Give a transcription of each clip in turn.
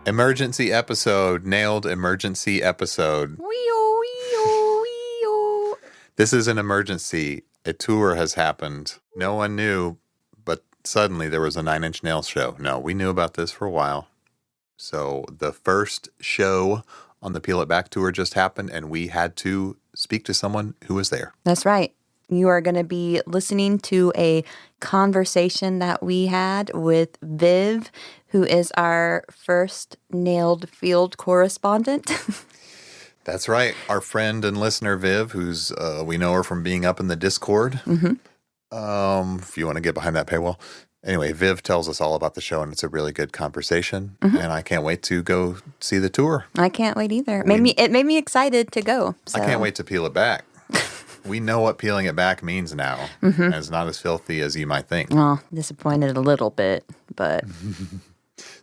Emergency episode. Nailed emergency episode. Wee-oo, wee-oo, wee-oo. This is an emergency. A tour has happened. No one knew, but suddenly there was a Nine Inch Nails show. No, we knew about this for a while. So the first show on the Peel It Back tour just happened, and we had to speak to someone who was there. That's right. You are going to be listening to a conversation that we had with Viv, who is our first nailed field correspondent. That's right. Our friend and listener, Viv, who's we know her from being up in the Discord. Mm-hmm. If you want to get behind that paywall. Anyway, Viv tells us all about the show, and it's a really good conversation. Mm-hmm. And I can't wait to go see the tour. I can't wait either. It made me excited to go. So. I can't wait to peel it back. We know what peeling it back means now. Mm-hmm. And it's not as filthy as you might think. Oh, disappointed a little bit, but...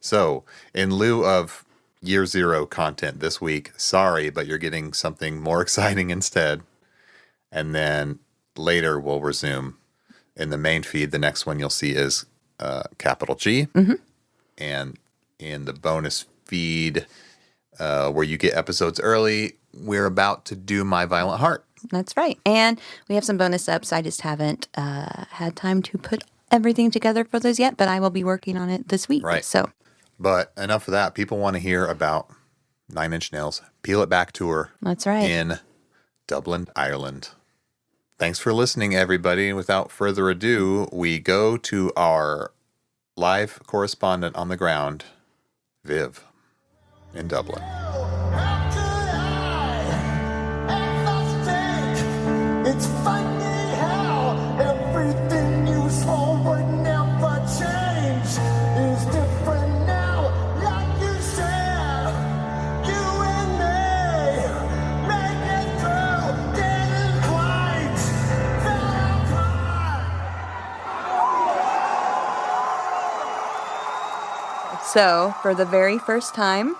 So, in lieu of Year Zero content this week, sorry, but you're getting something more exciting instead. And then later we'll resume. In the main feed, the next one you'll see is capital G. Mm-hmm. And in the bonus feed, where you get episodes early, we're about to do My Violent Heart. That's right. And we have some bonus ups. I just haven't had time to put everything together for those yet, but I will be working on it this week. Right. So, but enough of that. People want to hear about Nine Inch Nails Peel It Back tour. That's right. In Dublin, Ireland. Thanks for listening, everybody. Without further ado, we go to our live correspondent on the ground, Viv, in Dublin. It's funny how everything you saw would never change is different now, like you said. You and me make it through, didn't quite fell apart. So, for the very first time,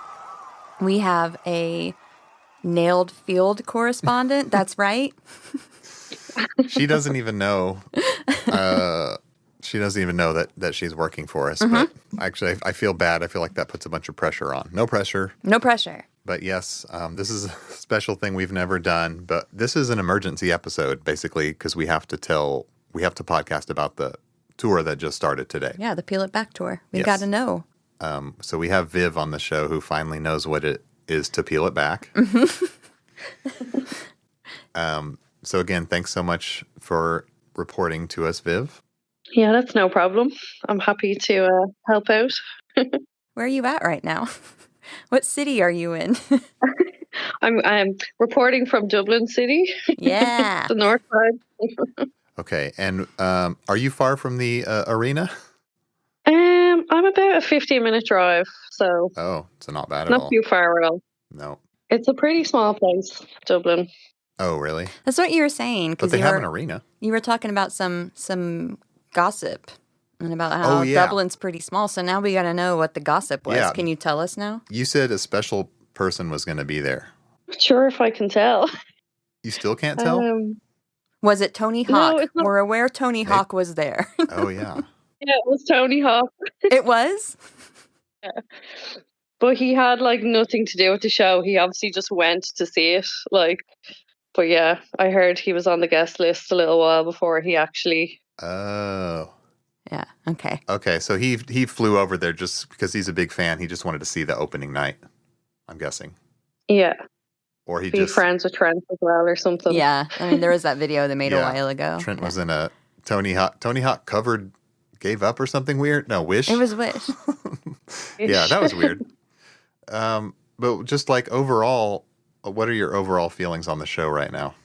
we have a nailed field correspondent. That's right. She doesn't even know. She doesn't even know that she's working for us. Mm-hmm. But actually, I feel bad. I feel like that puts a bunch of pressure on. No pressure. No pressure. But yes, this is a special thing we've never done. But this is an emergency episode, basically, because we have to podcast about the tour that just started today. Yeah, the Peel It Back tour. We got to know. So we have Viv on the show who finally knows what it is to peel it back. So again, thanks so much for reporting to us, Viv. Yeah, that's no problem. I'm happy to help out. Where are you at right now? What city are you in? I'm reporting from Dublin City. Yeah. The north side. Okay, and are you far from the arena? I'm about a 15-minute drive, so... Oh, so not bad at all. Not too far at all. No. It's a pretty small place, Dublin. Oh, really? That's what you were saying. But they have an arena. You were talking about some gossip and about how Dublin's pretty small. So now we got to know what the gossip was. Yeah. Can you tell us now? You said a special person was going to be there. Not sure if I can tell. You still can't tell? Was it Tony Hawk? No, we're aware Tony Hawk was there. Oh, yeah. Yeah, it was Tony Hawk. It was? Yeah. But he had nothing to do with the show. He obviously just went to see it. But yeah, I heard he was on the guest list a little while before he actually. Oh. Yeah. Okay. Okay, so he flew over there just because he's a big fan. He just wanted to see the opening night, I'm guessing. Yeah. Or he be friends with Trent as well or something. Yeah. I mean, there was that video they made a while ago. Trent was in a Tony Hawk covered Gave Up or something weird. No, Wish. It was Wish. Yeah, that was weird. But just overall, what are your overall feelings on the show right now?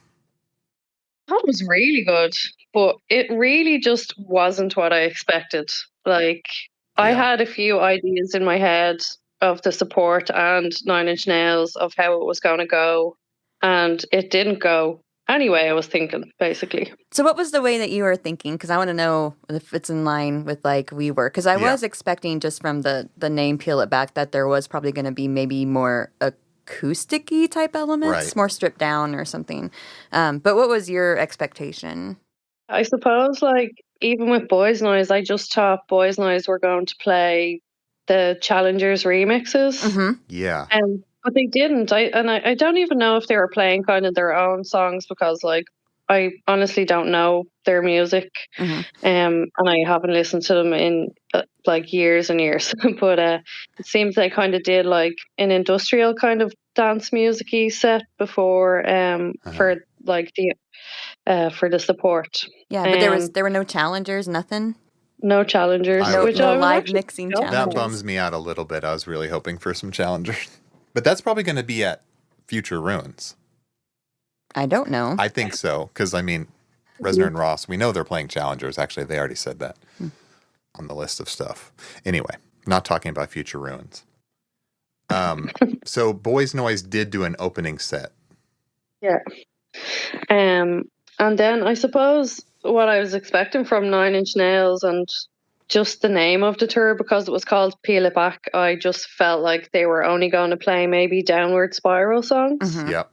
That was really good, but it really just wasn't what I expected. I had a few ideas in my head of the support and Nine Inch Nails of how it was going to go, and it didn't go anyway I was thinking, basically. So what was the way that you were thinking? Because I want to know if it's in line with we were. Because I was expecting just from the name Peel It Back that there was probably going to be maybe more acoustic-y type elements, more stripped down or something. But what was your expectation? I suppose even with Boys Noise, I just thought Boys Noise were going to play the Challengers remixes. Mm-hmm. Yeah. But they didn't. I don't even know if they were playing kind of their own songs because like I honestly don't know their music. Mm-hmm. And I haven't listened to them in like years and years. But it seems they kind of did like an industrial kind of dance music-y set before for like the for the support. Yeah, but there were no challengers, nothing. No challengers, No which I was live actually mixing shocked challengers. That bums me out a little bit. I was really hoping for some challengers. But that's probably going to be at Future Ruins. I don't know. I think so. Because, I mean, Reznor and Ross, we know they're playing challengers. Actually, they already said that on the list of stuff. Anyway, not talking about Future Ruins. So Boys Noise did do an opening set. Yeah. And then I suppose what I was expecting from Nine Inch Nails and just the name of the tour, because it was called Peel It Back, I just felt like they were only going to play maybe Downward Spiral songs. Mm-hmm. Yep.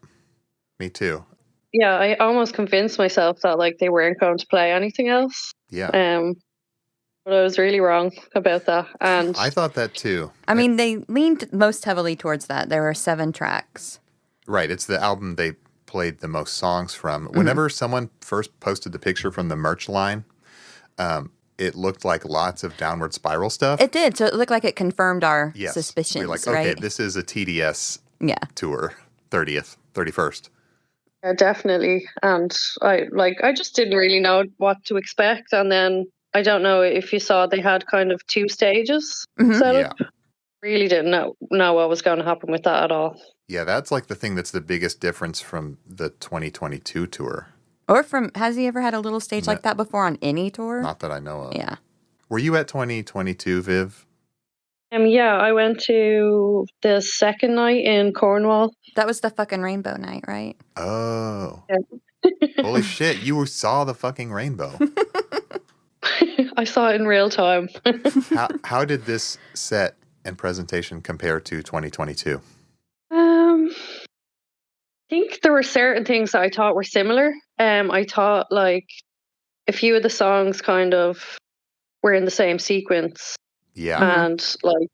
Me too. Yeah, I almost convinced myself that like they weren't going to play anything else. Yeah. But I was really wrong about that. And I thought that too. I mean, they leaned most heavily towards that. There were 7 tracks. Right. It's the album they played the most songs from. Whenever someone first posted the picture from the merch line, it looked like lots of Downward Spiral stuff. It did. So it looked like it confirmed our Yes. suspicions, We're like, okay, right? this is a TDS tour, 30th, 31st. yeah, definitely. And I just didn't really know what to expect. And then I don't know if you saw they had kind of 2 stages set Yeah. up. Really didn't know what was going to happen with that at all. Yeah, that's like the thing that's the biggest difference from the 2022 tour. Or has he ever had a little stage like that before on any tour? Not that I know of. Yeah. Were you at 2022, Viv? Yeah, I went to the second night in Cornwall. That was the fucking rainbow night, right? Oh. Yeah. Holy shit, you saw the fucking rainbow. I saw it in real time. How did this set and presentation compare to 2022? I think there were certain things that I thought were similar. I thought like a few of the songs kind of were in the same sequence. Yeah. And like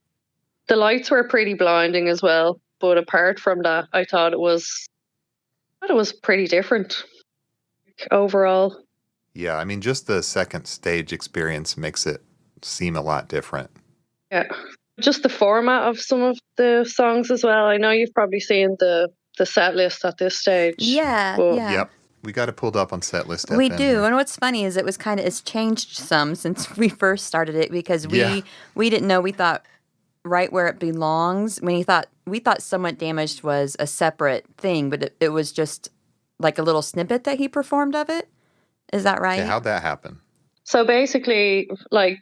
the lights were pretty blinding as well. But apart from that, I thought it was pretty different overall. Yeah, I mean, just the second stage experience makes it seem a lot different. Yeah. Just the format of some of the songs as well. I know you've probably seen the set list at this stage. Yeah, but yeah. Yep. We got it pulled up on Setlist We FM do. here. And what's funny is it's changed some since we first started it because we didn't know. We thought Right Where It Belongs, we thought Somewhat Damaged was a separate thing, but it was just like a little snippet that he performed of it. Is that right? Okay, how'd that happen? So basically, like,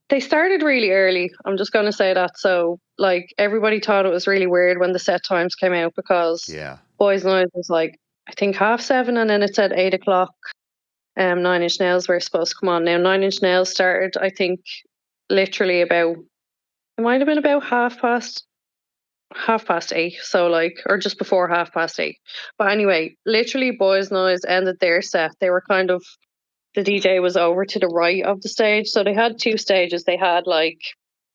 they started really early. I'm just going to say that. So, like, everybody thought it was really weird when the set times came out because Boys Noise was like, I think 7:30, and then it said 8 o'clock. 9 Inch Nails were supposed to come on. Now, 9 Inch Nails started, I think, literally about, it might have been about 8:30. So, like, or just before 8:30. But anyway, literally, Boys Noise ended their set. They were kind of, the DJ was over to the right of the stage. So they had 2 stages. They had like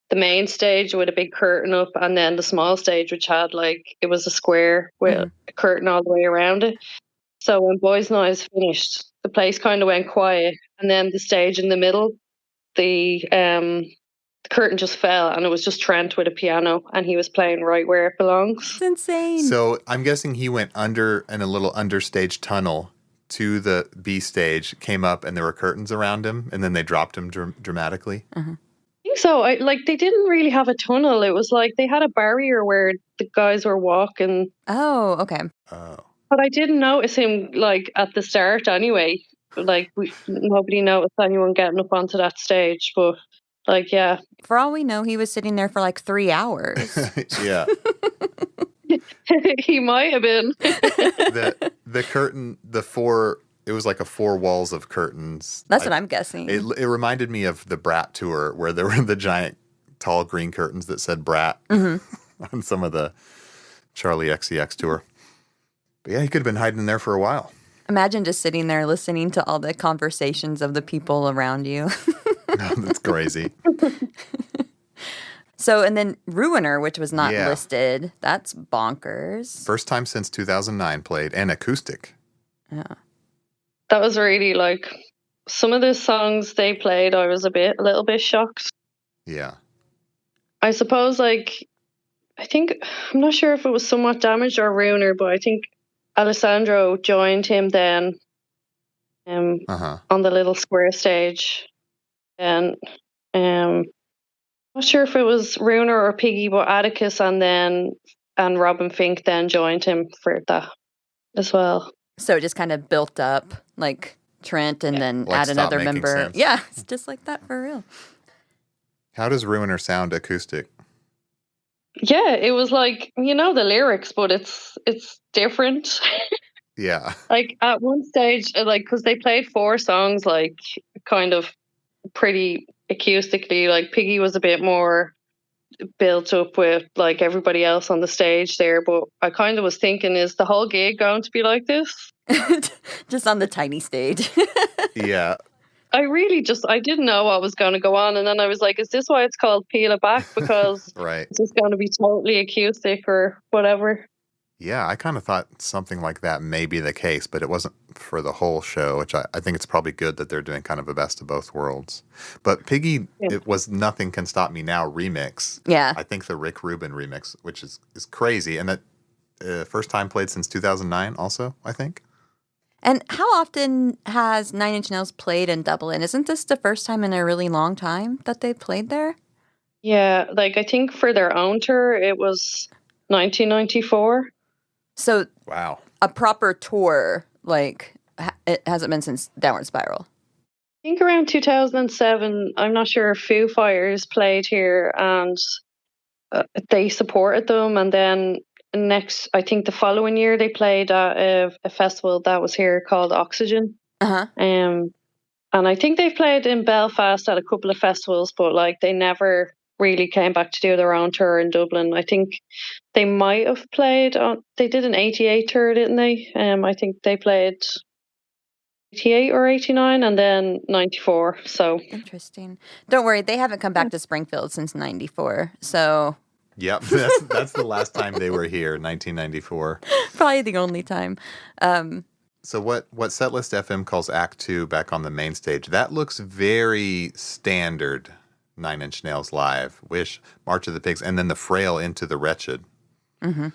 the main stage with a big curtain up, and then the small stage, which had like, it was a square with a curtain all the way around it. So when Boys Noise finished, the place kind of went quiet. And then the stage in the middle, the curtain just fell, and it was just Trent with a piano, and he was playing Right Where It Belongs. It's insane. So I'm guessing he went under in a little understage tunnel to the B stage, came up, and there were curtains around him, and then they dropped him dramatically. Uh-huh. I think so. They didn't really have a tunnel. It was like they had a barrier where the guys were walking. Oh, okay. Oh. But I didn't notice him like at the start anyway. Like nobody noticed anyone getting up onto that stage. But like, yeah. For all we know, he was sitting there for like 3 hours. Yeah. He might have been. The curtain, it was like 4 walls of curtains. That's what I'm guessing. It reminded me of the Brat tour where there were the giant tall green curtains that said Brat on some of the Charlie XCX tour. But yeah, he could have been hiding in there for a while. Imagine just sitting there listening to all the conversations of the people around you. That's crazy. So, and then Ruiner, which was not Yeah. listed. That's bonkers. First time since 2009 played, and acoustic. Yeah. That was really like some of the songs they played. I was a little bit shocked. Yeah. I suppose, like, I'm not sure if it was Somewhat Damaged or Ruiner, but I think Alessandro joined him then Uh-huh. on the little square stage. And not sure if it was Runer or Piggy, but Atticus and Robin Fink then joined him for that as well. So it just kind of built up like Trent and then Like, add stop another making member. sense. Yeah, it's just like that for real. How does Ruiner sound acoustic? Yeah, it was like, the lyrics, but it's different. Yeah. Like at one stage, like, because they played 4 songs, like kind of pretty acoustically. Like Piggy was a bit more built up with like everybody else on the stage there, but I kind of was thinking, is the whole gig going to be like this? Just on the tiny stage. Yeah. I didn't know what was going to go on, and then I was like, is this why it's called Peel It Back? Because Right. it's just going to be totally acoustic or whatever. Yeah, I kind of thought something like that may be the case, but it wasn't for the whole show, which I think it's probably good that they're doing kind of a best of both worlds. But Piggy, It was Nothing Can Stop Me Now remix. Yeah. I think the Rick Rubin remix, which is crazy. And that first time played since 2009 also, I think. And how often has Nine Inch Nails played in Dublin? Isn't this the first time in a really long time that they played there? Yeah, like I think for their own tour, it was 1994. So Wow. a proper tour, like, it hasn't been since Downward Spiral. I think around 2007, I'm not sure if Foo Fighters played here and they supported them. And then I think the following year, they played at a festival that was here called Oxygen. Uh-huh. And I think they've played in Belfast at a couple of festivals, but like they never really came back to do their own tour in Dublin. I think they might have played they did an 88 tour, didn't they? I think they played 88 or 89 and then 94. So Interesting. Don't worry, they haven't come back to Springfield since 94. So Yep, that's the last time they were here, 1994. probably the only time. So what Setlist FM calls Act 2 back on the main stage, that looks very standard Nine Inch Nails live. Wish, March of the Pigs, and then the Frail Into the Wretched. Mm-hmm.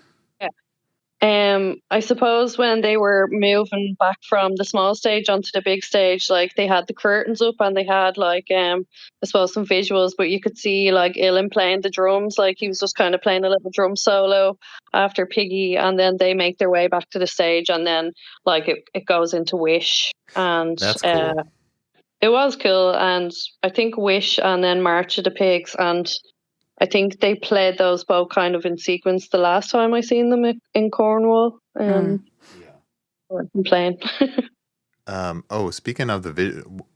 I suppose when they were moving back from the small stage onto the big stage, like they had the curtains up and they had like I suppose some visuals, but you could see like Ilan playing the drums, like he was just kind of playing a little drum solo after Piggy, and then they make their way back to the stage, and then like it goes into Wish, and That's cool. it was cool, and I think Wish and then March of the Pigs, and I think they played those both kind of in sequence the last time I seen them in Cornwall. I've been playing. Speaking of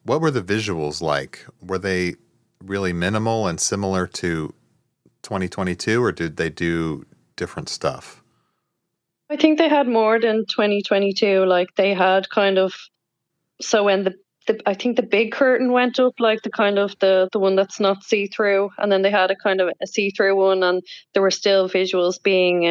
what were the visuals like? Were they really minimal and similar to 2022, or did they do different stuff? I think they had more than 2022. Like they had kind of, so when I think the big curtain went up, like the kind of the one that's not see-through, and then they had a kind of a see-through one, and there were still visuals being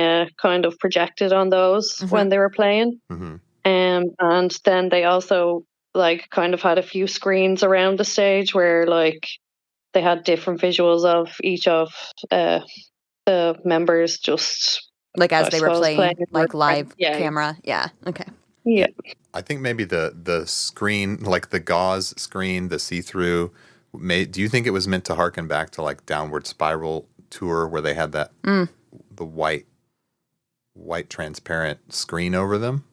kind of projected on those when they were playing. Mm-hmm. And then they also like kind of had a few screens around the stage where like they had different visuals of each of the members, just Like as they were playing like live yeah. camera. Yeah. Okay. Yeah. I think maybe the screen, like the gauze screen, the see-through, do you think it was meant to harken back to like Downward Spiral tour where they had that the white transparent screen over them?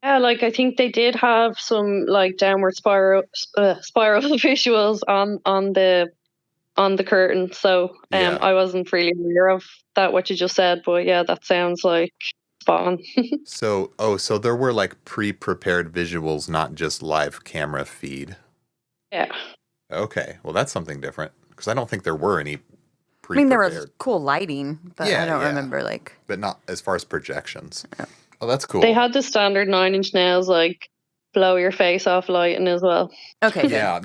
Yeah, like I think they did have some like Downward Spiral visuals on the curtain. So Yeah. I wasn't really aware of that what you just said, but yeah, that sounds like spot on. So there were like pre-prepared visuals, not just live camera feed. Yeah. Okay, well that's something different because I don't think there were any I pre-prepared. mean, there was cool lighting, but Yeah, I don't yeah. remember but not as far as projections. Oh, that's cool. They had the standard Nine Inch Nails like blow your face off lighting as well. Okay, good. Yeah,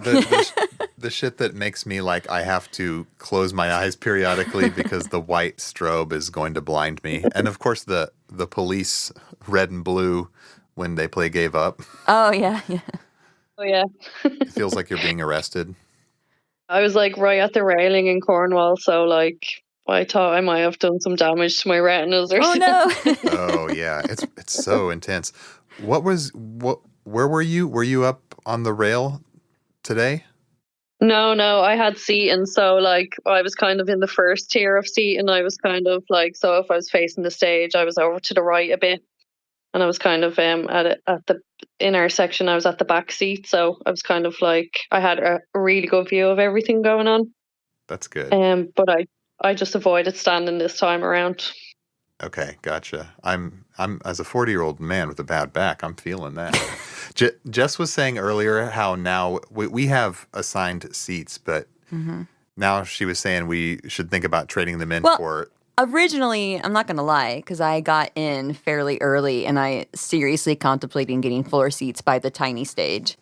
the shit that makes me like I have to close my eyes periodically because the white strobe is going to blind me. And of course the police red and blue when they play Gave Up. Oh, yeah, yeah. Oh yeah. It feels like you're being arrested. I was like right at the railing in Cornwall, so like I thought I might have done some damage to my retinas or Oh, something. no. Oh yeah, it's so intense. Where were you? Were you up on the rail today? No, I had seating, so like I was kind of in the first tier of seating. I was kind of like, so if I was facing the stage, I was over to the right a bit, and I was kind of at the in our section. I was at the back seat, so I was kind of like I had a really good view of everything going on. That's good. But I just avoided standing this time around. Okay, gotcha. I'm as a 40-year-old man with a bad back, I'm feeling that. Jess was saying earlier how now we have assigned seats, but now she was saying we should think about trading them in for. Originally, I'm not going to lie, because I got in fairly early and I seriously contemplating getting floor seats by the tiny stage,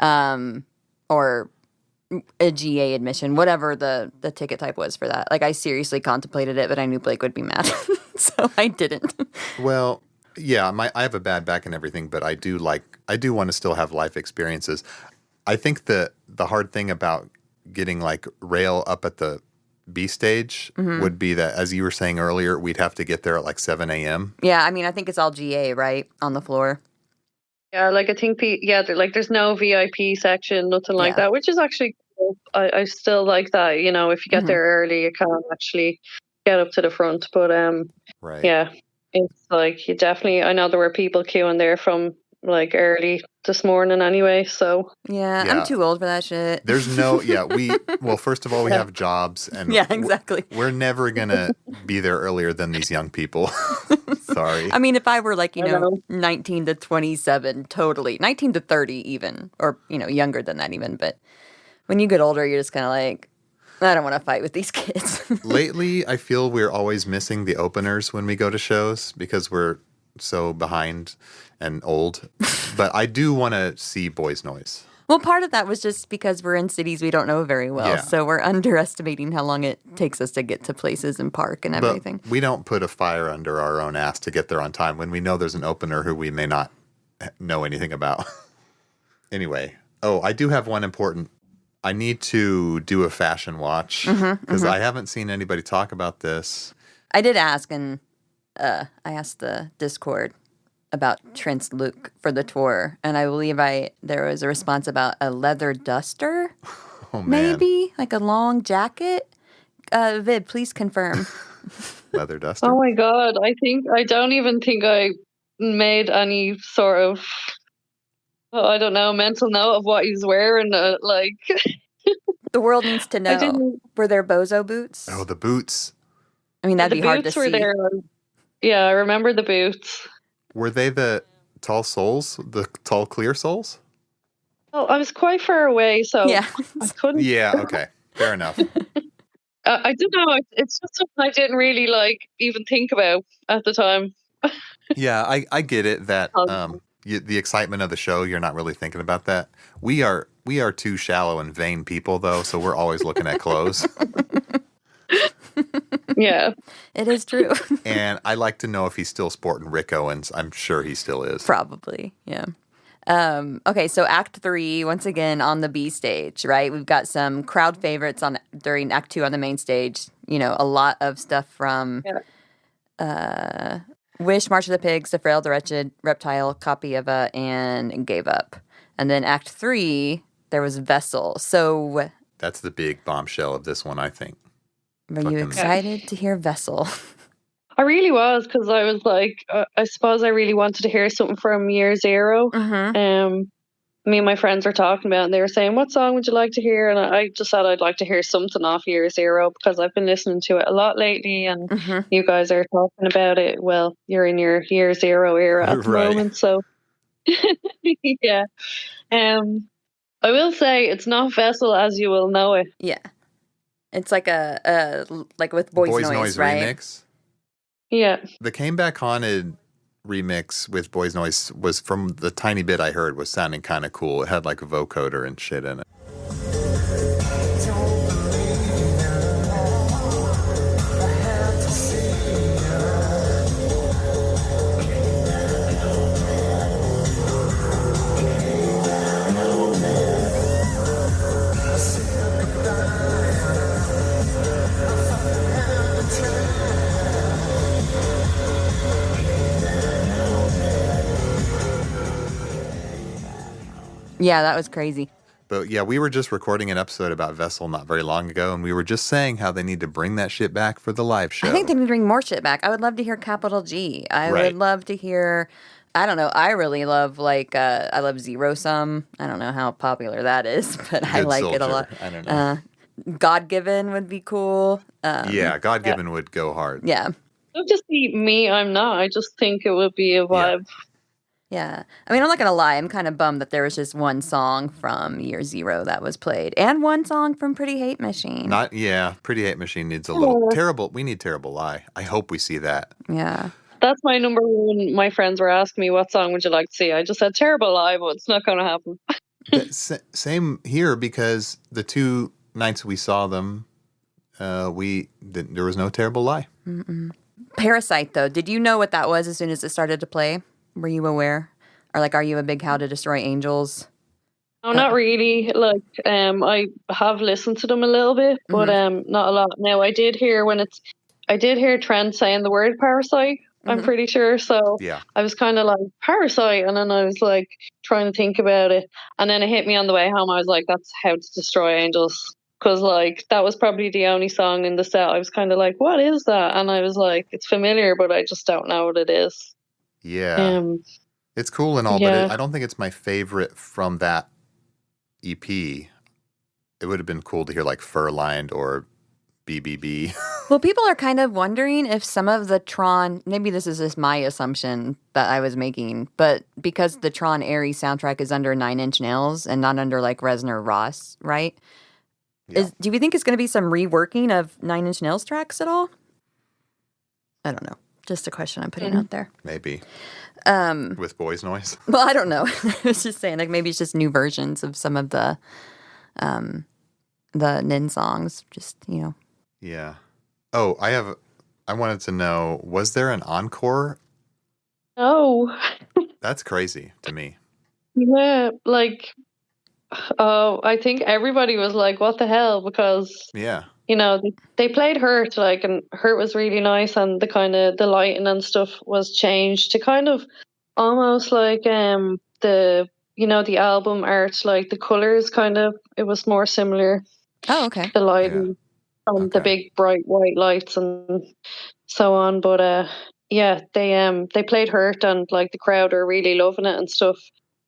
or a GA admission, whatever the ticket type was for that. Like, I seriously contemplated it, but I knew Blake would be mad, so I didn't. Well, yeah, I have a bad back and everything, but I do want to still have life experiences. I think the hard thing about getting like rail up at the B stage would be that, as you were saying earlier, we'd have to get there at like 7 a.m. Yeah, I mean, I think it's all GA, right, on the floor. Yeah, like I think there's no VIP section, nothing like that, which is actually cool. I still like that. You know, if you get there early, you can actually get up to the front. But Right. yeah, it's like you definitely. I know there were people queuing there from like early this morning anyway. So yeah, I'm too old for that shit. There's well, first of all, we have jobs, and yeah, exactly. We're never gonna be there earlier than these young people. Sorry. I mean, if I were like 19 to 27, totally 19 to 30 even, or younger than that even. But when you get older, you're just kind of like, I don't want to fight with these kids. Lately, I feel we're always missing the openers when we go to shows because we're so behind and old. But I do want to see Boys Noise. Well, part of that was just because we're in cities we don't know very well. Yeah. So we're underestimating how long it takes us to get to places and park and everything. But we don't put a fire under our own ass to get there on time when we know there's an opener who we may not know anything about. Anyway. Oh, I do have one important. I need to do a fashion watch because I haven't seen anybody talk about this. I did ask, and I asked the Discord about Trent's look for the tour, and I believe there was a response about a leather duster, maybe like a long jacket. Vid, please confirm. Leather duster. Oh my god! I don't even think I made any sort of I don't know mental note of what he's wearing. Like the world needs to know. Were there bozo boots? Oh, the boots. I mean, that'd be hard to see. There. Yeah, I remember the boots. Were they the tall soles? The tall clear soles? Oh, I was quite far away, so yeah. I couldn't. Yeah, okay. Fair enough. I don't know. It's just something I didn't really even think about at the time. Yeah, I get it that the excitement of the show, you're not really thinking about that. We are too shallow and vain people, though, so we're always looking at clothes. Yeah. It is true. And I like to know if he's still sporting Rick Owens. I'm sure he still is. Probably, yeah. Okay, so Act 3, once again, on the B stage, right? We've got some crowd favorites during Act 2 on the main stage. A lot of stuff from Wish, March of the Pigs, The Frail, The Wretched, Reptile, Copy of and Gave Up. And then Act 3, there was Vessel. So that's the big bombshell of this one, I think. Were you excited to hear Vessel? I really was, because I was like, I suppose I really wanted to hear something from Year Zero. Me and my friends were talking about it, and they were saying, what song would you like to hear? And I just said I'd like to hear something off Year Zero, because I've been listening to it a lot lately, and you guys are talking about it. Well, you're in your Year Zero era at the moment, so yeah. I will say it's not Vessel as you will know it. Yeah. It's like like with Boys Noise, right? Remix. Yeah. The Came Back Haunted remix with Boys Noise was, from the tiny bit I heard, was sounding kind of cool. It had like a vocoder and shit in it. Yeah, that was crazy. But yeah, we were just recording an episode about Vessel not very long ago, and we were just saying how they need to bring that shit back for the live show. I think they need to bring more shit back. I would love to hear Capital G. I would love to hear, I don't know, I really love, like, I love Zero Sum. I don't know how popular that is, but I like it a lot. I don't know. God Given would be cool. Yeah, God Given would go hard. Yeah. It'll just be Me, I'm Not. I just think it would be a vibe. Yeah. I mean, I'm not going to lie. I'm kind of bummed that there was just one song from Year Zero that was played and one song from Pretty Hate Machine. Pretty Hate Machine needs a little terrible. We need Terrible Lie. I hope we see that. Yeah. That's my number one. My friends were asking me, what song would you like to see? I just said Terrible Lie, but it's not going to happen. Same here, because the 2 nights we saw them, there was no Terrible Lie. Mm-mm. Parasite, though. Did you know what that was as soon as it started to play? Were you aware? Or, like, are you a big How to Destroy Angels? No, not really. Like, I have listened to them a little bit, but not a lot. Now, I did hear Trent saying the word parasite, I'm pretty sure. So yeah. I was kind of like, parasite. And then I was like, trying to think about it. And then it hit me on the way home. I was like, that's How to Destroy Angels. Because, like, that was probably the only song in the set. I was kind of like, what is that? And I was like, it's familiar, but I just don't know what it is. Yeah. It's cool and all, but I don't think it's my favorite from that EP. It would have been cool to hear, like, Fur-Lined or BBB. Well, people are kind of wondering if some of the Tron, maybe this is just my assumption that I was making, but because the Tron Airy soundtrack is under 9 Inch Nails and not under, like, Reznor Ross, right? Yeah. Do you think it's going to be some reworking of 9 Inch Nails tracks at all? I don't know. Just a question I'm putting out there. Maybe. With Boys Noise? Well, I don't know. I was just saying, like, maybe it's just new versions of some of the Nin songs. Just, you know. Yeah. Oh, I wanted to know, was there an encore? No. That's crazy to me. Yeah, like, I think everybody was like, what the hell? Because, you know, they played Hurt, like, and Hurt was really nice, and the kind of, the lighting and stuff was changed to kind of almost like the, you know, the album art, like the colors kind of, it was more similar. Oh, okay. The lighting from the big bright white lights and so on. But yeah, they played Hurt, and like the crowd are really loving it and stuff.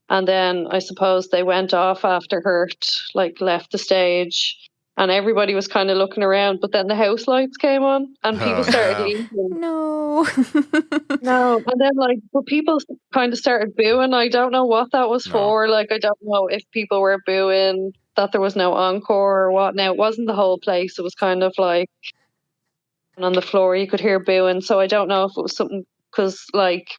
And then I suppose they went off after Hurt, like left the stage, and everybody was kind of looking around. But then the house lights came on, and people started leaving. No. No. And then, like, but people kind of started booing. I don't know what that was for. Like, I don't know if people were booing that there was no encore or what. Now, it wasn't the whole place. It was kind of like on the floor. You could hear booing. So I don't know if it was something, because, like,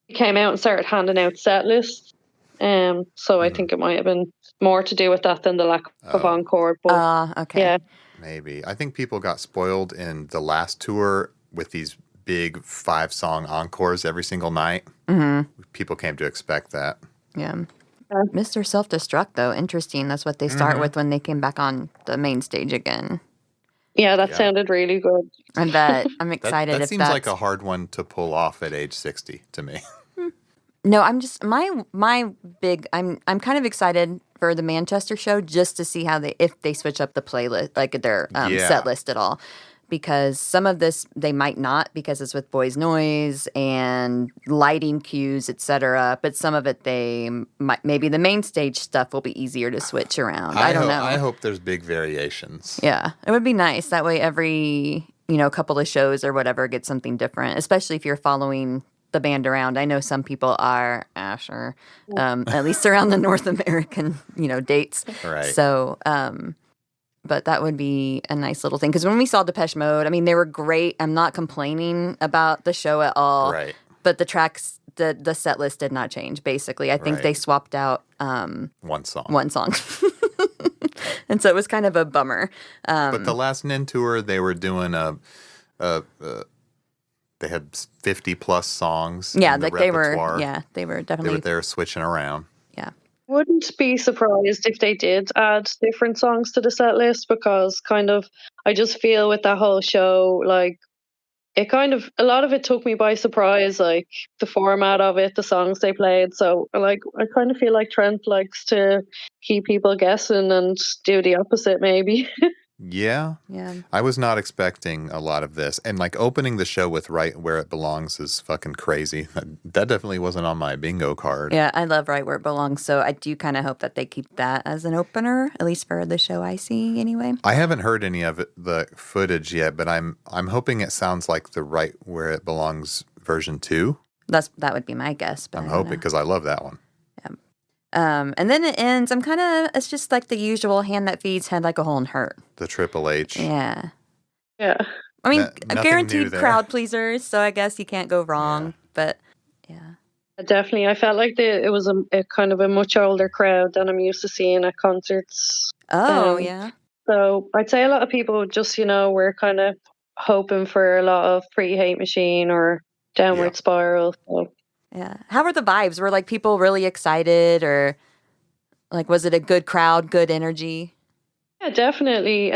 he came out and started handing out set lists. So I think it might have been more to do with that than the lack of encore. But okay. Yeah. Maybe. I think people got spoiled in the last tour with these big 5-song encores every single night. Mm-hmm. People came to expect that. Yeah. Mr. Self-Destruct, though, interesting. That's what they start with when they came back on the main stage again. Yeah, that sounded really good. I bet. I'm excited. That seems like a hard one to pull off at age 60 to me. No, I'm just my big. I'm kind of excited for the Manchester show just to see how if they switch up the playlist, like their set list at all, because some of this they might not, because it's with Boys Noise and lighting cues, etc. But some of it they might, maybe the main stage stuff will be easier to switch around. I don't know. I hope there's big variations. Yeah, it would be nice that way. Every couple of shows or whatever gets something different, especially if you're following the band around. I know some people are, sure, at least around the North American, dates. Right. So, but that would be a nice little thing. Because when we saw Depeche Mode, I mean, they were great. I'm not complaining about the show at all. Right. But the tracks, the set list did not change, basically. I think Right. they swapped out One song. one song. And so it was kind of a bummer. But the last Nin tour, they were doing they had 50 plus songs. Yeah, in the like they were repertoire. they were They definitely were there switching around. yeah. Wouldn't be surprised if they did add different songs to the set list because kind of I just feel with that whole show like it kind of a lot of it took me by surprise, like the format of it, the songs they played. So like I kind of feel like Trent likes to keep people guessing and do the opposite maybe. Yeah. Yeah. I was not expecting a lot of this. And like opening the show with Right Where It Belongs is fucking crazy. That definitely wasn't on my bingo card. Yeah, I love Right Where It Belongs, so I do kind of hope that they keep that as an opener, at least for the show I see anyway. I haven't heard any of the footage yet, but I'm hoping it sounds like the Right Where It Belongs version 2. That would be my guess. But I'm I don't hoping know. because I love that one. And then it ends. It's just like the usual hand that feeds, head like a hole and hurt. The Triple H. Yeah. Yeah. I mean, Nothing new guaranteed there. crowd pleasers, so I guess you can't go wrong. Yeah. But yeah. Definitely. I felt like it was a kind of a much older crowd than I'm used to seeing at concerts. Oh, Um, yeah. So I'd say a lot of people just, were kind of hoping for a lot of Pre-Hate Machine or Downward Yeah. Spiral. So Yeah. How were the vibes? Were like people really excited, or like was it a good crowd, good energy? yeah, definitely.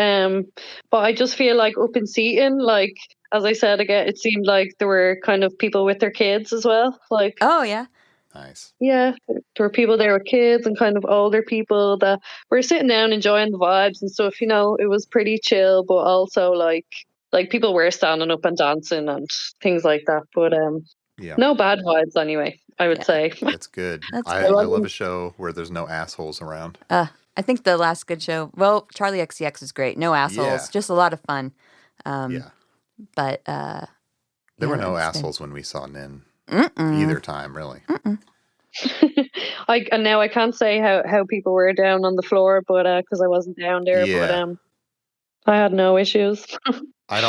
But I just feel like up in seating, like as I said again, it seemed like there were kind of people with their kids as well. Like Oh, yeah. Nice. yeah, there were people there with kids and kind of older people that were sitting down enjoying the vibes and stuff. It was pretty chill, but also like people were standing up and dancing and things like that. But Yeah. no bad vibes anyway, I would Yeah. say. That's good. That's I good. love a show where there's no assholes around. I think the last good show, well, Charlie XCX is great. No assholes, Yeah. just a lot of fun. Yeah. But There were yeah, no that's good. assholes when we saw Nin Mm-mm. either time, really. And now I can't say how people were down on the floor, but because I wasn't down there, Yeah. but I had no issues. I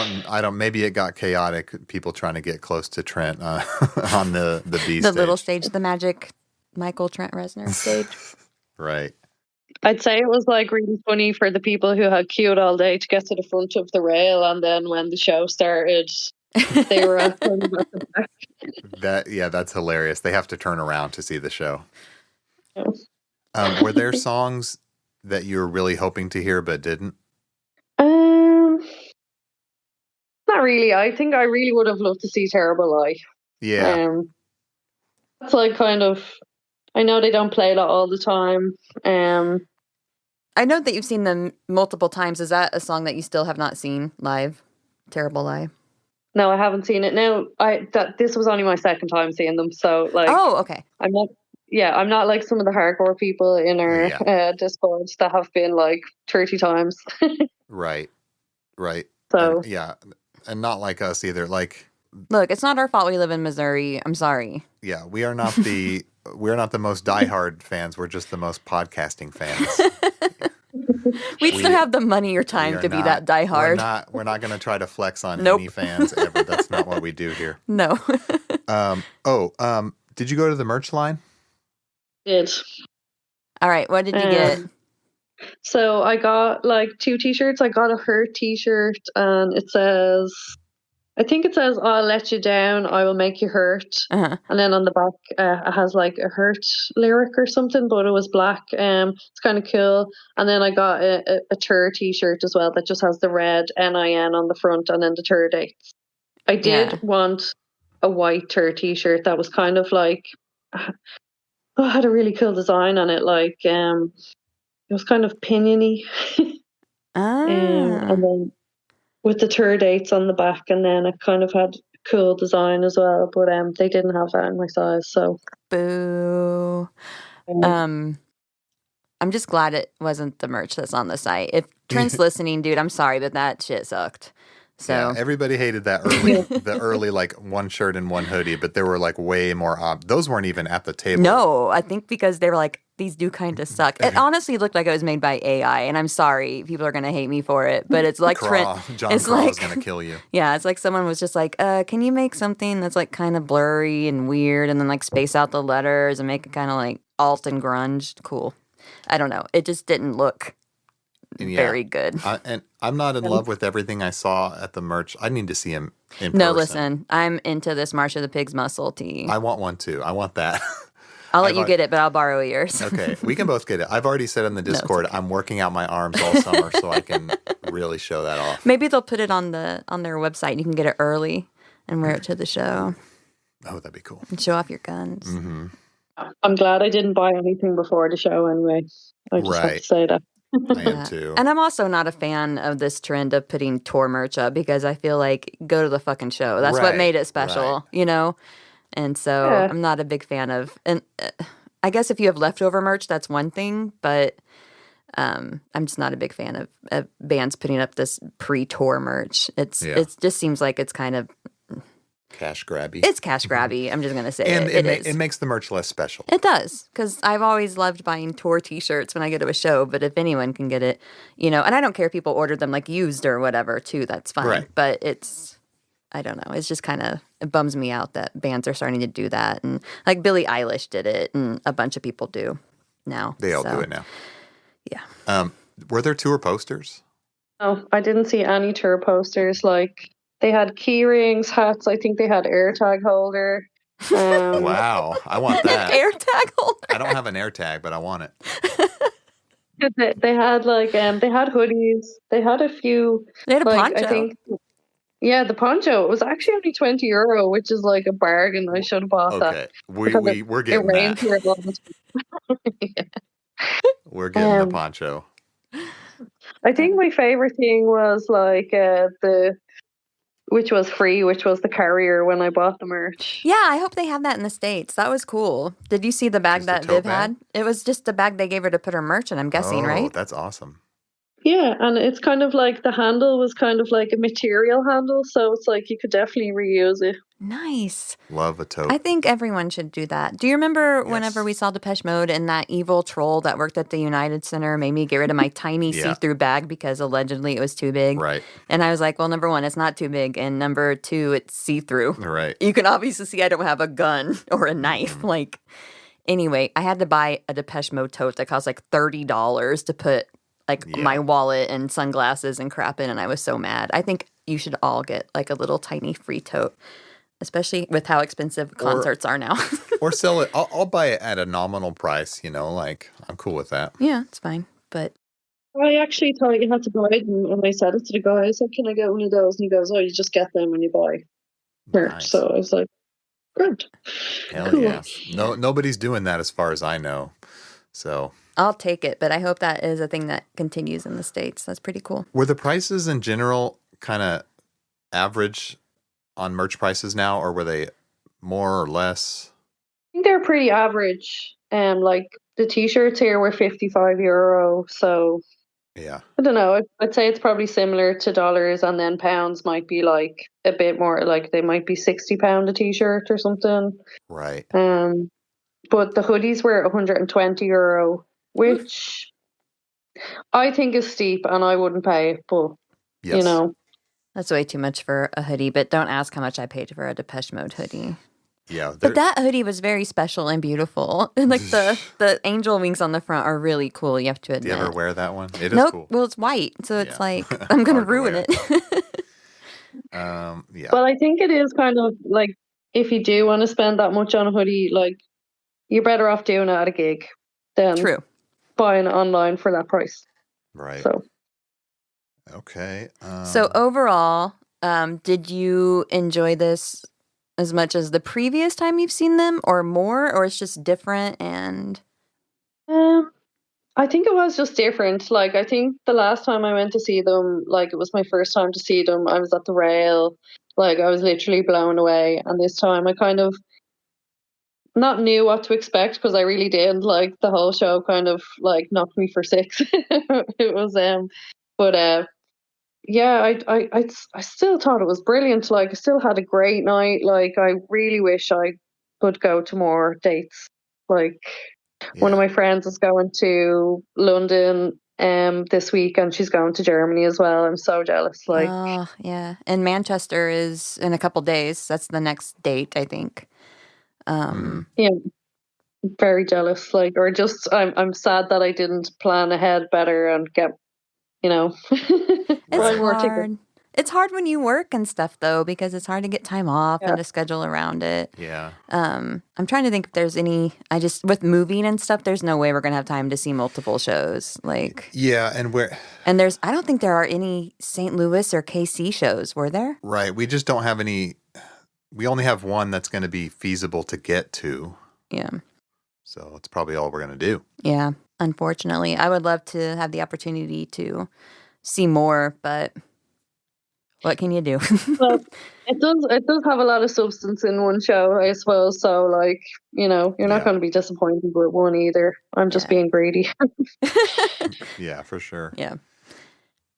don't. Maybe it got chaotic. People trying to get close to Trent on the B The stage. little stage, the magic Michael Trent Reznor stage. Right. I'd say it was like really funny for the people who had queued all day to get to the front of the rail, and then when the show started, they were at the back. That's hilarious. They have to turn around to see the show. Yeah. Were there songs that you were really hoping to hear but didn't? Not really. I think I really would have loved to see Terrible Lie. Yeah. That's like kind of. I know they don't play that all the time. I know that you've seen them multiple times. Is that a song that you still have not seen live? Terrible Lie. No, I haven't seen it. No, this was only my second time seeing them. So like, Oh, okay. I'm not. Yeah, I'm not like some of the hardcore people in our Discord that have been like 30 times. Right. So And not like us either. Like, Look, it's not our fault we live in Missouri. I'm sorry. yeah, we're not the most diehard fans. We're just the most podcasting fans. We still have the money or We time are to be not- that diehard. We're not going to try to flex on Nope. any fans ever. That's not what we do here. No. Did you go to the merch line? did. All right. What did you get? So I got like 2 t-shirts. I got a Hurt t-shirt and I think it says, I'll let you down, I will make you hurt. Uh-huh. And then on the back, it has like a Hurt lyric or something, but it was black. It's kind of cool. And then I got a Tur t-shirt as well that just has the red NIN on the front and then the Tur dates. I did want a white Tur t-shirt that was kind of like, had a really cool design on it. Like, it was kind of piniony. And then with the Tur dates on the back, and then it kind of had cool design as well, but they didn't have that in my size, so Boo. I'm just glad it wasn't the merch that's on the site. If Trent's listening, dude, I'm sorry, but that shit sucked. So Yeah, everybody hated that early like one shirt and one hoodie, but there were like way more those weren't even at the table. no, I think because they were like, these do kind of suck. It honestly looked like it was made by AI, and I'm sorry, people are gonna hate me for it, but it's like John it's Craw like is gonna kill you. yeah, it's like someone was just like, can you make something that's like kind of blurry and weird, and then like space out the letters and make it kind of like alt and grunge? Cool. I don't know. It just didn't look very good. And I'm not in love with everything I saw at the merch. I need to see him in No, person. listen, I'm into this March of the Pigs muscle tee. I want one too. I want that. I'll let you get it, but I'll borrow yours. Okay, we can both get it. I've already said in the Discord, I'm working out my arms all summer so I can really show that off. Maybe they'll put it on their website and you can get it early and wear it to the show. Oh, that'd be cool. And show off your guns. Mm-hmm. I'm glad I didn't buy anything before the show anyway. I just have to say that. I am too. And I'm also not a fan of this trend of putting tour merch up because I feel like go to the fucking show. That's what made it special, you know? And so I'm not a big fan of, and I guess if you have leftover merch, that's one thing, but I'm just not a big fan of bands putting up this pre-tour merch. It just seems like it's kind of cash grabby. It's cash grabby. I'm just gonna say and it. It makes the merch less special. It does, because I've always loved buying tour T-shirts when I go to a show. But if anyone can get it, and I don't care if people order them like used or whatever too. That's fine. Right. But it's, I don't know. It's just kind of, it bums me out that bands are starting to do that, and like Billie Eilish did it, and a bunch of people do now. They all do it now. Yeah. Were there tour posters? No, I didn't see any tour posters. Like, they had key rings, hats. I think they had AirTag holder. Wow, I want that. AirTag holder. I don't have an AirTag, but I want it. They had like they had hoodies. They had a few. They had a poncho. I think. Yeah, the poncho. It was actually only €20, which is like a bargain. I should have bought that. Okay, we're getting that. Yeah. We're getting the poncho. I think my favorite thing was like which was free, which was the carrier when I bought the merch. Yeah, I hope they have that in the States. That was cool. Did you see the bag that Viv had? It was just the bag they gave her to put her merch in, I'm guessing, right? Oh, that's awesome. Yeah, and it's kind of like the handle was kind of like a material handle, so it's like you could definitely reuse it. Nice. Love a tote. I think everyone should do that. Do you remember whenever we saw Depeche Mode and that evil troll that worked at the United Center made me get rid of my tiny see-through bag because allegedly it was too big? Right. And I was like, well, number one, it's not too big. And number two, it's see-through. Right. You can obviously see I don't have a gun or a knife. Like, anyway, I had to buy a Depeche Mode tote that cost like $30 to put like my wallet and sunglasses and crap in, and I was so mad. I think you should all get like a little tiny free tote, especially with how expensive concerts are now. Or sell it. I'll buy it at a nominal price, like I'm cool with that. Yeah, it's fine. But I actually thought you had to buy it, and when I said it to the guy, I said, can I get one of those? And he goes, oh, you just get them when you buy merch. Nice. So I was like, good. Hell cool. Yeah. No, nobody's doing that as far as I know. So I'll take it, but I hope that is a thing that continues in the States. That's pretty cool. Were the prices in general kind of average on merch prices now, or were they more or less? I think they're pretty average. Like the t-shirts here were €55, so yeah. I don't know. I'd say it's probably similar to dollars, and then pounds might be like a bit more. Like they might be £60 a t-shirt or something. Right. But the hoodies were €120, which I think is steep, and I wouldn't pay it. But that's way too much for a hoodie. But don't ask how much I paid for a Depeche Mode hoodie. Yeah, but that hoodie was very special and beautiful. And like the angel wings on the front are really cool. You have to admit. Do you ever wear that one? It is cool. Well, it's white, so it's like I'm gonna ruin it. Yeah. Well, I think it is kind of like if you do want to spend that much on a hoodie, like you're better off doing it at a gig than buying it online for that price. Right. So. Okay. So overall, did you enjoy this as much as the previous time you've seen them, or more, or it's just different? And I think it was just different. Like I think the last time I went to see them, like it was my first time to see them. I was at the Rail, like I was literally blown away. And this time I kind of not knew what to expect, because I really did. Like the whole show kind of like knocked me for six. It was but yeah, I still thought it was brilliant. Like I still had a great night. Like I really wish I could go to more dates. Like One of Yeah. my friends is going to London this week, and she's going to Germany as well. I'm so jealous. Like, Oh, yeah. And Manchester is in a couple days. That's the next date, I think. yeah, very jealous. Like, or just I'm sad that I didn't plan ahead better and get, you know, It's Right. more tickets. hard. It's hard when you work and stuff, though, because it's hard to get time off Yeah. and to schedule around it. Yeah. I'm trying to think if there's any. With moving and stuff, there's no way we're gonna have time to see multiple shows. Like, Yeah. And I don't think there are any St. Louis or KC shows. Were there? right. We just don't have any. We only have one that's going to be feasible to get to. Yeah. So it's probably all we're going to do. Yeah. Unfortunately, I would love to have the opportunity to see more, but what can you do? Well, it does have a lot of substance in one show, I suppose. So, like, you know, you're not Yeah. going to be disappointed with one either. I'm just Yeah. being greedy. Yeah, for sure. Yeah.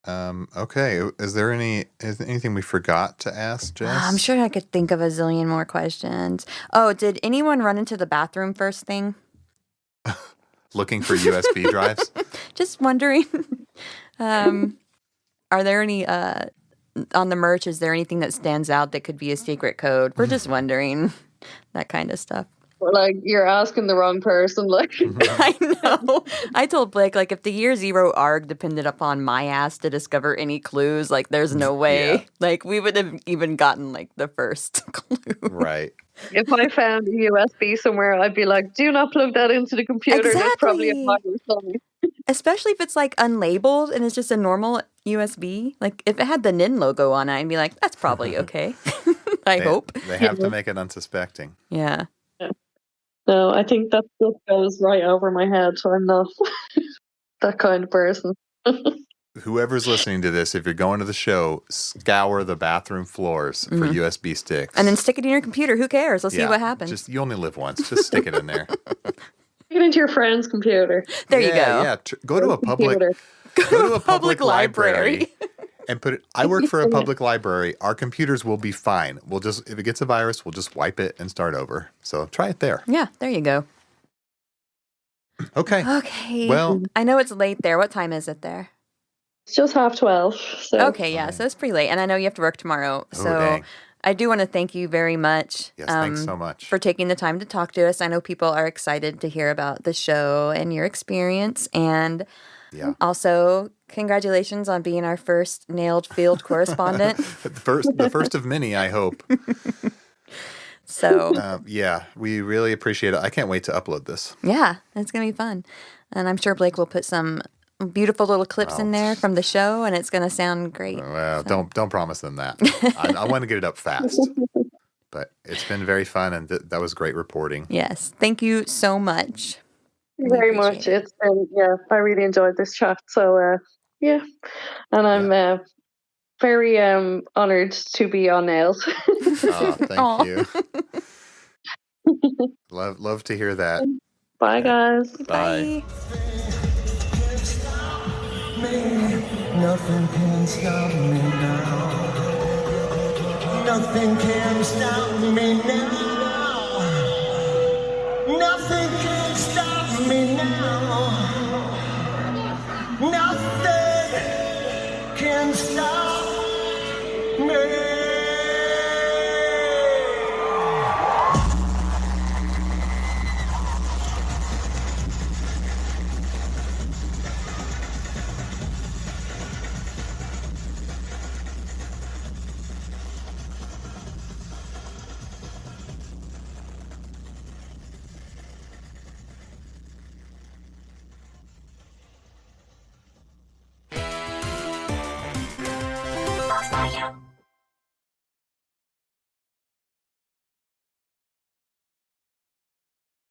Okay. Is there anything we forgot to ask, Jess? I'm sure I could think of a zillion more questions. Oh, did anyone run into the bathroom first thing? Looking for USB drives? Just wondering. Are there any on the merch? Is there anything that stands out that could be a secret code? We're just wondering that kind of stuff. Like, you're asking the wrong person. Like, I know. I told Blake, like, if the year zero ARG depended upon my ass to discover any clues, like, there's no way. Yeah. Like, we would have even gotten, like, the first clue. Right. if I found a USB somewhere, I'd be like, do not plug that into the computer. There's probably a Exactly. virus on it. Especially if it's, like, unlabeled and it's just a normal USB. Like, if it had the NIN logo on it, I'd be like, that's probably okay. I hope. They have to make it unsuspecting. Yeah. No, I think that just goes right over my head. So I'm not that kind of person. Whoever's listening to this, if you're going to the show, scour the bathroom floors for USB sticks. And then stick it in your computer. Who cares? Let's see Yeah, what happens. Just you only live once. Just stick it in there. Get into your friend's computer. There you go. Yeah, go to a public Computer. go to a public library. library and put it. I work for a public library. Our computers will be fine. We'll just if it gets a virus, we'll just wipe it and start over. So try it there. Yeah, there you go. Okay. Okay. Well- I know it's late there. What time is it there? It's just 12:30. So Okay, yeah. So it's pretty late. And I know you have to work tomorrow. Oh, So dang. I do want to thank you very much. Yes, thanks so much. For taking the time to talk to us. I know people are excited to hear about the show and your experience. And Yeah. also, congratulations on being our first nailed field correspondent. the first of many, I hope. So, Yeah, we really appreciate it. I can't wait to upload this. yeah, it's going to be fun. And I'm sure Blake will put some beautiful little clips in there from the show, and it's going to sound great. Well, don't promise them that. I want to get it up fast. But it's been very fun, and that was great reporting. Yes. Thank you so much. Thank you very appreciate much. It's been, yeah, I really enjoyed this chat. So yeah, and I'm very honored to be on Nails. Oh, thank Aw. you. Love to hear that. Bye, guys. Bye. Nothing can stop me now. Nothing can stop me now. Nothing can stop me now. Nothing can stop me. Bye.